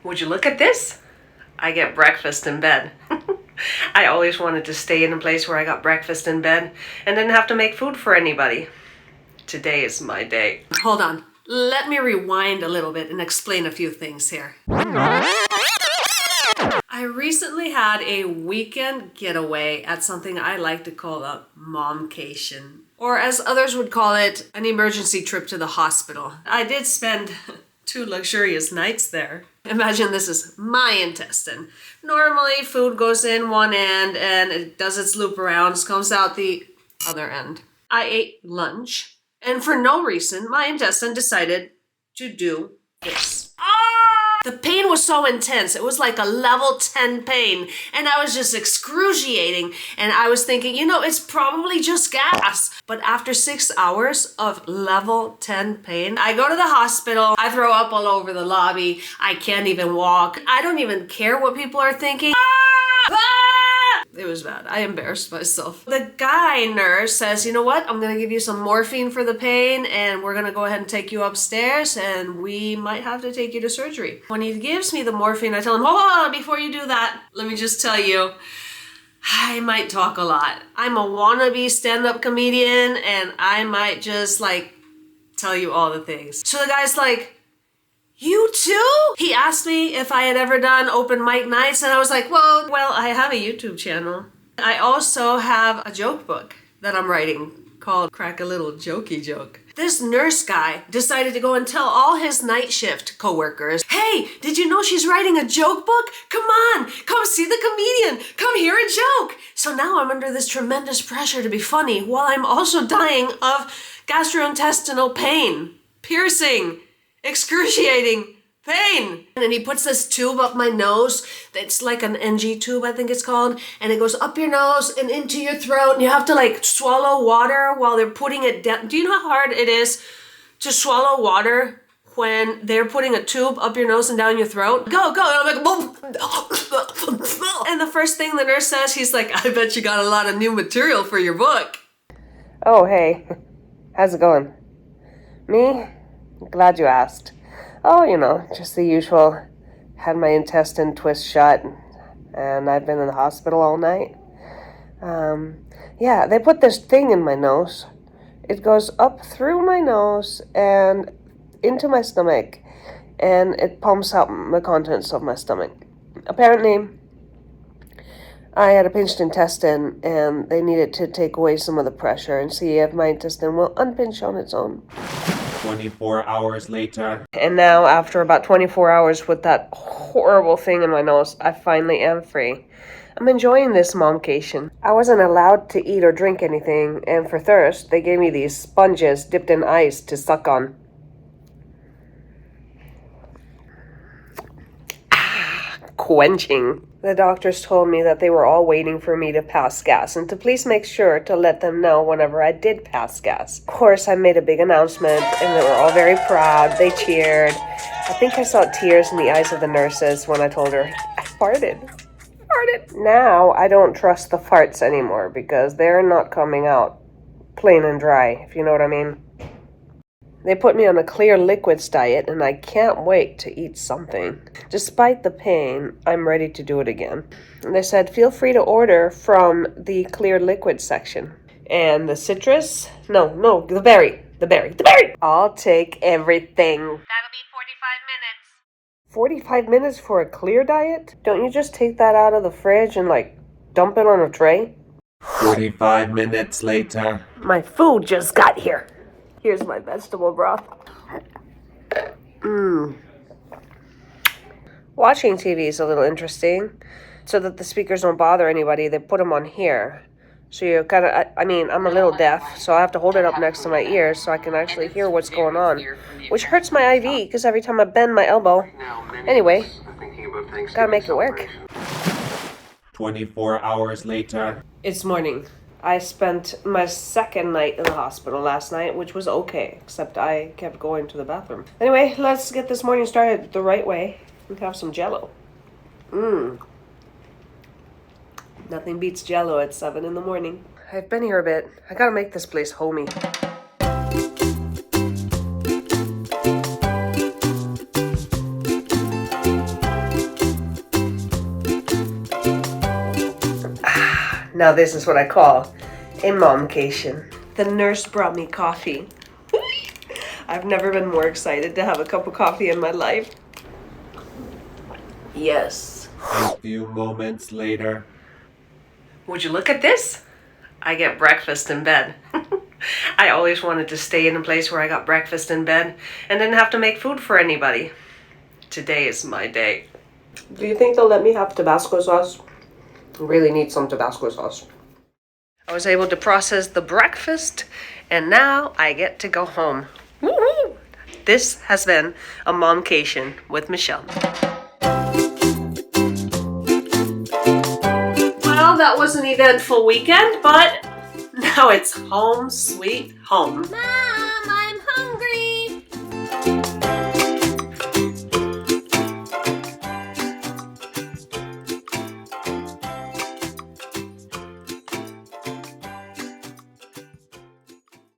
Would you look at this? I get breakfast in bed. I always wanted to stay in a place where I got breakfast in bed and didn't have to make food for anybody. Today is my day. Hold on. Let me rewind a little bit and explain a few things here. I recently had a weekend getaway at something I like to call a MOM-cation, or as others would call it, an emergency trip to the hospital. I did spend 2 luxurious nights there. Imagine this is my intestine. Normally food goes in one end and it does its loop around, comes out the other end. I ate lunch and for no reason my intestine decided to do this. The pain was so intense. It was like a level 10 pain and I was just excruciating and I was thinking, you know, it's probably just gas. But after 6 hours of level 10 pain, I go to the hospital. I throw up all over the lobby. I can't even walk. I don't even care what people are thinking. It was bad. I embarrassed myself. The guy nurse says, you know what? I'm going to give you some morphine for the pain and we're going to go ahead and take you upstairs and we might have to take you to surgery. When he gives me the morphine, I tell him, hold on, before you do that, let me just tell you, I might talk a lot. I'm a wannabe stand-up comedian and I might just like tell you all the things. So the guy's like, you too? He asked me if I had ever done open mic nights and I was like, well, I have a YouTube channel. I also have a joke book that I'm writing called Crack a Little Jokey Joke. This nurse guy decided to go and tell all his night shift coworkers, hey, did you know she's writing a joke book? Come on, come see the comedian, come hear a joke. So now I'm under this tremendous pressure to be funny while I'm also dying of gastrointestinal pain, piercing, excruciating pain. And then he puts this tube up my nose. It's like an NG tube, I think it's called. And it goes up your nose and into your throat. And you have to like swallow water while they're putting it down. Do you know how hard it is to swallow water when they're putting a tube up your nose and down your throat? Go, go. And I'm like, and the first thing the nurse says, he's like, I bet you got a lot of new material for your book. Oh, hey. How's it going? Me? Glad you asked. Oh, you know, just the usual. Had my intestine twist shut and I've been in the hospital all night. Yeah, they put this thing in my nose. It goes up through my nose and into my stomach and it pumps out the contents of my stomach. Apparently, I had a pinched intestine and they needed to take away some of the pressure and see if my intestine will unpinch on its own. 24 hours later. And now, after about 24 hours with that horrible thing in my nose, I finally am free. I'm enjoying this MOM-cation. I wasn't allowed to eat or drink anything, and for thirst, they gave me these sponges dipped in ice to suck on. Quenching. The doctors told me that they were all waiting for me to pass gas and to please make sure to let them know whenever I did pass gas. Of course, I made a big announcement and they were all very proud. They cheered. I think I saw tears in the eyes of the nurses when I told her I farted. Now I don't trust the farts anymore because they're not coming out plain and dry, if you know what I mean. They put me on a clear liquids diet and I can't wait to eat something. Despite the pain, I'm ready to do it again. And they said, feel free to order from the clear liquid section. And the citrus? No, the berry. I'll take everything. That'll be 45 minutes. 45 minutes for a clear diet? Don't you just take that out of the fridge and like dump it on a tray? 45 minutes later. My food just got here. Here's my vegetable broth. Watching TV is a little interesting. So that the speakers don't bother anybody, they put them on here. So you kind of, I'm a little deaf, so I have to hold it up next to my ears so I can actually hear what's going on. Which hurts my IV, because every time I bend my elbow. Anyway, gotta make it work. 24 hours later. It's morning. I spent my second night in the hospital last night, which was okay, except I kept going to the bathroom. Anyway, let's get this morning started the right way and have some Jell-O. Nothing beats Jell-O at 7 in the morning. I've been here a bit. I gotta make this place homey. Now this is what I call a mom-cation. The nurse brought me coffee. I've never been more excited to have a cup of coffee in my life. Yes. A few moments later. Would you look at this? I get breakfast in bed. I always wanted to stay in a place where I got breakfast in bed and didn't have to make food for anybody. Today is my day. Do you think they'll let me have Tabasco sauce? I really need some Tabasco sauce. I was able to process the breakfast and now I get to go home. Woo-hoo! This has been a mom-cation with Michelle. Well, that was an eventful weekend, but now it's home sweet home. Mom!